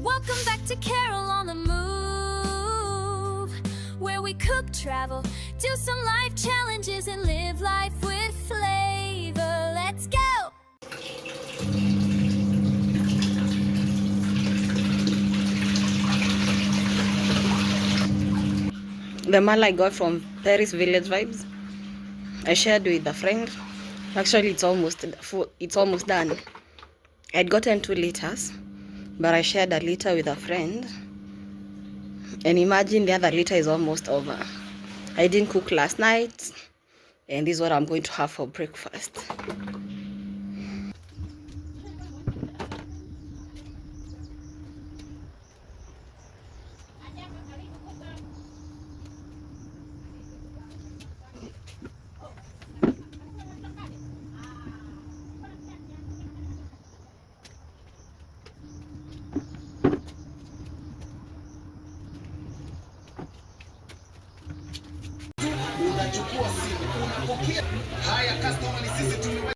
Welcome back to Carol on the Move, where we cook, travel, do some life challenges, and live life with flavor. Let's go! The mala I got from Paris Village Vibes. I shared with a friend. Actually, it's almost done. I'd gotten 2 liters, but I shared a liter with a friend. And imagine the other liter is almost over. I didn't cook last night, and this is what I'm going to have for breakfast. Unachukua simu, unapokea. Haya, customer, ni sisi tuliwe.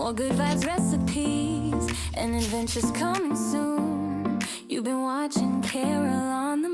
More good vibes recipes and adventures coming soon. You've been watching Carol on the